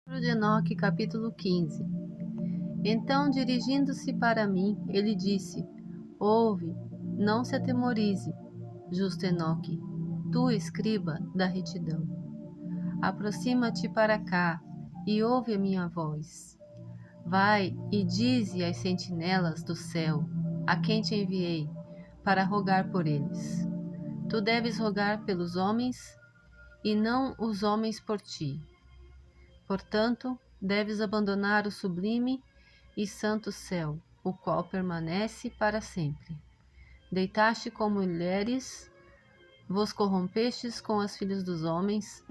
Livro de Enoque, capítulo 15. Então, dirigindo-se para mim, ele disse: Ouve, não se atemorize, justo Enoque, tu, escriba da retidão. Aproxima-te para cá e ouve a minha voz. Vai e dize às sentinelas do céu, a quem te enviei, para rogar por eles. Tu deves rogar pelos homens, e não os homens por ti. Portanto, deves abandonar o sublime e santo céu, o qual permanece para sempre. Deitaste com mulheres, vos corrompestes com as filhas dos homens,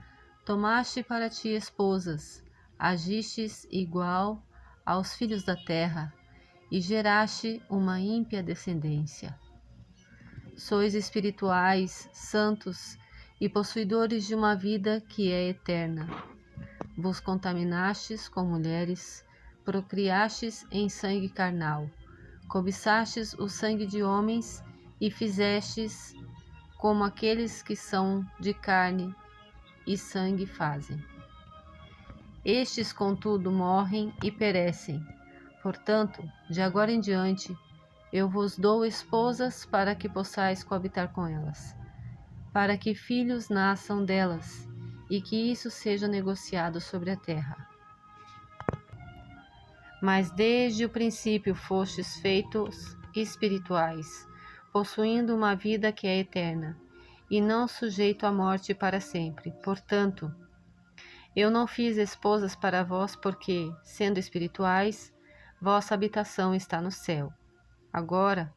tomaste para ti esposas, agistes igual aos filhos da terra, e geraste uma ímpia descendência. Sois espirituais, santos e possuidores de uma vida que é eterna. Vos contaminastes com mulheres, procriastes em sangue carnal, cobiçastes o sangue de homens e fizestes como aqueles que são de carne e sangue fazem. Estes, contudo, morrem e perecem. Portanto, de agora em diante, eu vos dou esposas para que possais coabitar com elas, para que filhos nasçam delas, e que isso seja negociado sobre a terra. Mas desde o princípio fostes feitos espirituais, possuindo uma vida que é eterna, e não sujeito à morte para sempre. Portanto, eu não fiz esposas para vós, porque, sendo espirituais, vossa habitação está no céu. Agora,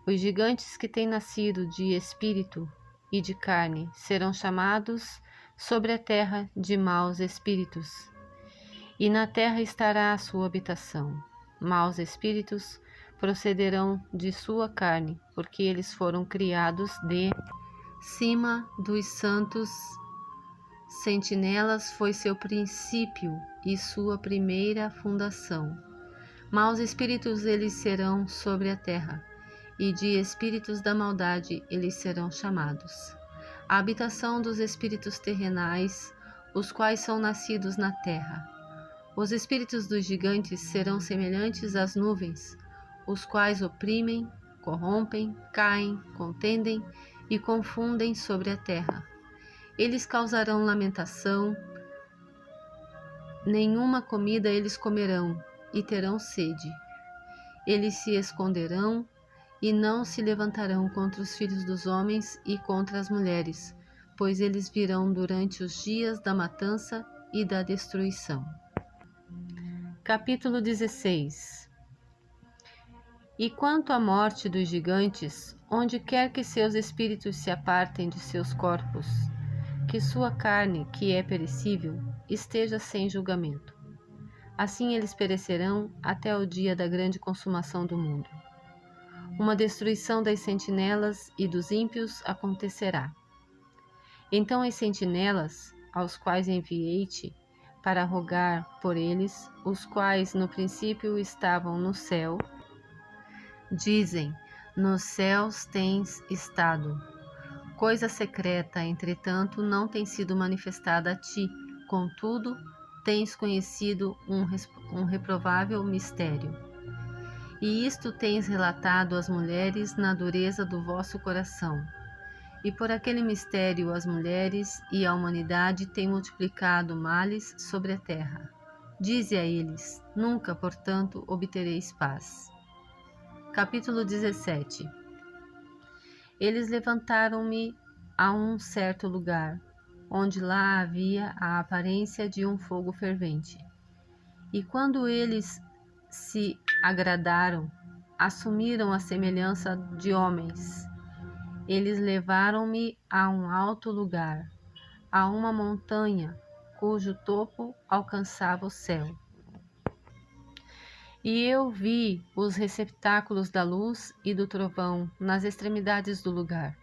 os gigantes que têm nascido de espírito e de carne serão chamados sobre a terra de maus espíritos, e na terra estará a sua habitação. Maus espíritos procederão de sua carne, porque eles foram criados de cima dos santos. Sentinelas foi seu princípio e sua primeira fundação. Maus espíritos eles serão sobre a terra, e de espíritos da maldade eles serão chamados. A habitação dos espíritos terrenais, os quais são nascidos na terra. Os espíritos dos gigantes serão semelhantes às nuvens, os quais oprimem, corrompem, caem, contendem e confundem sobre a terra. Eles causarão lamentação, nenhuma comida eles comerão, e terão sede. Eles se esconderão e não se levantarão contra os filhos dos homens e contra as mulheres, pois eles virão durante os dias da matança e da destruição. Capítulo 16. E quanto à morte dos gigantes, onde quer que seus espíritos se apartem de seus corpos, que sua carne, que é perecível, esteja sem julgamento. Assim eles perecerão até o dia da grande consumação do mundo. Uma destruição das sentinelas e dos ímpios acontecerá. Então as sentinelas, aos quais enviei-te, para rogar por eles, os quais no princípio estavam no céu, dizem: nos céus tens estado. Coisa secreta, entretanto, não tem sido manifestada a ti, contudo, tens conhecido um reprovável mistério. E isto tens relatado às mulheres na dureza do vosso coração. E por aquele mistério as mulheres e a humanidade têm multiplicado males sobre a terra. Dize a eles: nunca, portanto, obtereis paz. Capítulo 17. Eles levantaram-me a um certo lugar, onde lá havia a aparência de um fogo fervente. E quando eles se agradaram, assumiram a semelhança de homens. Eles levaram-me a um alto lugar, a uma montanha, cujo topo alcançava o céu. E eu vi os receptáculos da luz e do trovão nas extremidades do lugar,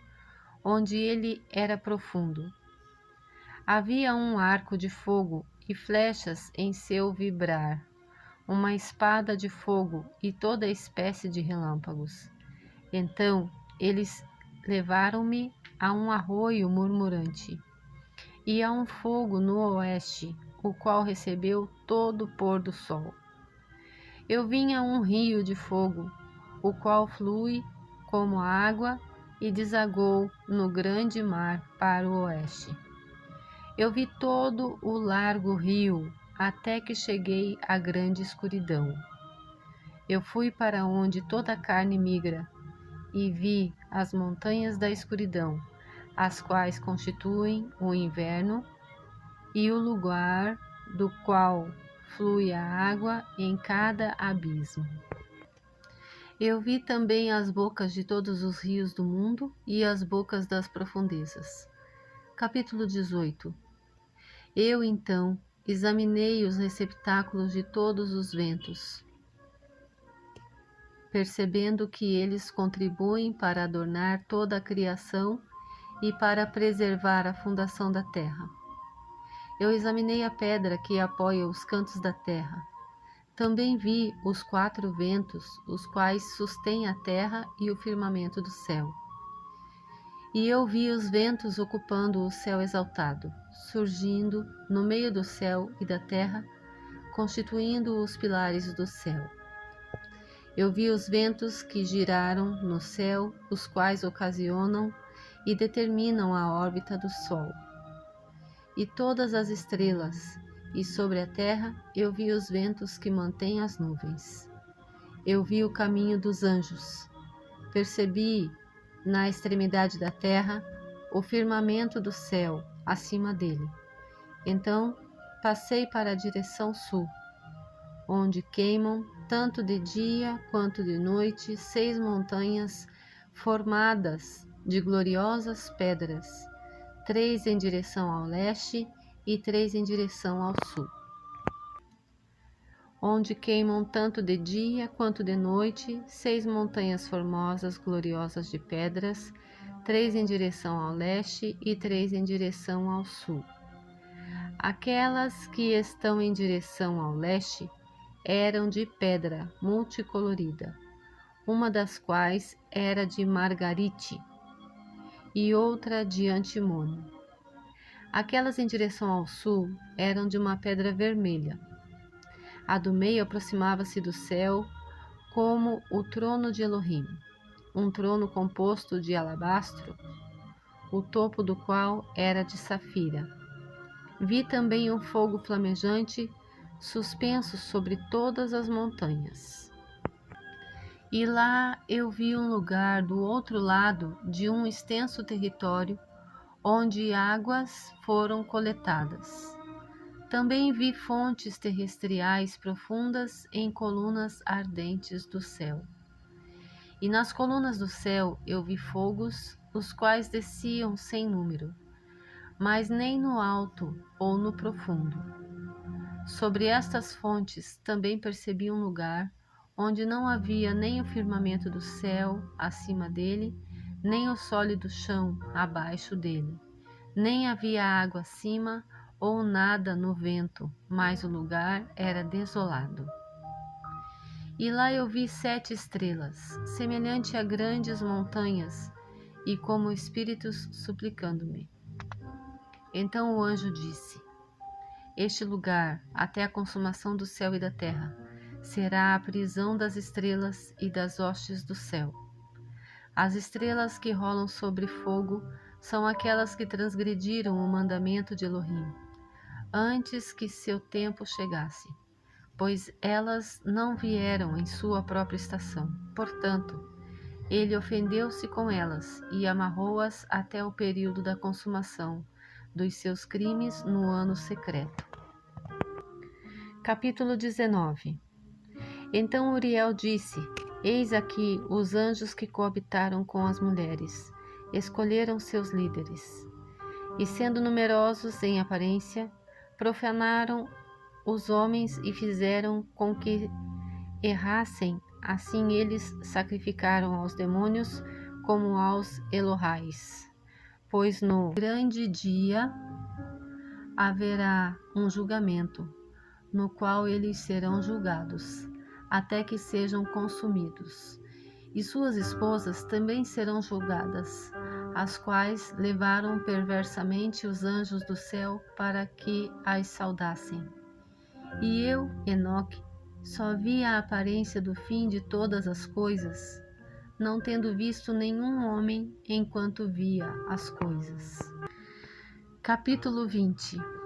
onde ele era profundo. Havia um arco de fogo e flechas em seu vibrar, uma espada de fogo e toda espécie de relâmpagos. Então eles levaram-me a um arroio murmurante e a um fogo no oeste, o qual recebeu todo o pôr do sol. Eu vinha um rio de fogo, o qual flui como a água e desagou no grande mar para o oeste. Eu vi todo o largo rio, até que cheguei à grande escuridão. Eu fui para onde toda a carne migra, e vi as montanhas da escuridão, as quais constituem o inverno, e o lugar do qual flui a água em cada abismo. Eu vi também as bocas de todos os rios do mundo e as bocas das profundezas. Capítulo 18. Eu, então, examinei os receptáculos de todos os ventos, percebendo que eles contribuem para adornar toda a criação e para preservar a fundação da terra. Eu examinei a pedra que apoia os cantos da terra. Também vi os 4 ventos, os quais sustêm a terra e o firmamento do céu. E eu vi os ventos ocupando o céu exaltado, surgindo no meio do céu e da terra, constituindo os pilares do céu. Eu vi os ventos que giraram no céu, os quais ocasionam e determinam a órbita do Sol. E todas as estrelas, e sobre a terra eu vi os ventos que mantêm as nuvens. Eu vi o caminho dos anjos. Percebi, na extremidade da terra, o firmamento do céu acima dele. Então passei para a direção sul, onde queimam, tanto de dia quanto de noite, 6 montanhas formadas de gloriosas pedras, 3 em direção ao leste e 3 em direção ao sul. Onde queimam tanto de dia quanto de noite 6 montanhas formosas, gloriosas de pedras, 3 em direção ao leste e 3 em direção ao sul. Aquelas que estão em direção ao leste eram de pedra multicolorida, uma das quais era de margarite e outra de antimônio. Aquelas em direção ao sul eram de uma pedra vermelha. A do meio aproximava-se do céu como o trono de Elohim, um trono composto de alabastro, o topo do qual era de safira. Vi também um fogo flamejante suspenso sobre todas as montanhas. E lá eu vi um lugar do outro lado de um extenso território, onde águas foram coletadas. Também vi fontes terrestriais profundas em colunas ardentes do céu. E nas colunas do céu eu vi fogos, os quais desciam sem número, mas nem no alto ou no profundo. Sobre estas fontes também percebi um lugar onde não havia nem o firmamento do céu acima dele, nem o sólido chão abaixo dele, nem havia água acima ou nada no vento, mas o lugar era desolado. E lá eu vi 7 estrelas, semelhante a grandes montanhas, e como espíritos suplicando-me. Então o anjo disse: Este lugar, até a consumação do céu e da terra, será a prisão das estrelas e das hostes do céu. As estrelas que rolam sobre fogo são aquelas que transgrediram o mandamento de Elohim, antes que seu tempo chegasse, pois elas não vieram em sua própria estação. Portanto, ele ofendeu-se com elas e amarrou-as até o período da consumação dos seus crimes no ano secreto. Capítulo 19. Então Uriel disse: Eis aqui os anjos que coabitaram com as mulheres, escolheram seus líderes, e sendo numerosos em aparência, profanaram os homens e fizeram com que errassem. Assim eles sacrificaram aos demônios como aos Elohais. Pois no grande dia haverá um julgamento, no qual eles serão julgados, até que sejam consumidos. E suas esposas também serão julgadas, as quais levaram perversamente os anjos do céu para que as saudassem. E eu, Enoque, só vi a aparência do fim de todas as coisas, não tendo visto nenhum homem enquanto via as coisas. Capítulo 20.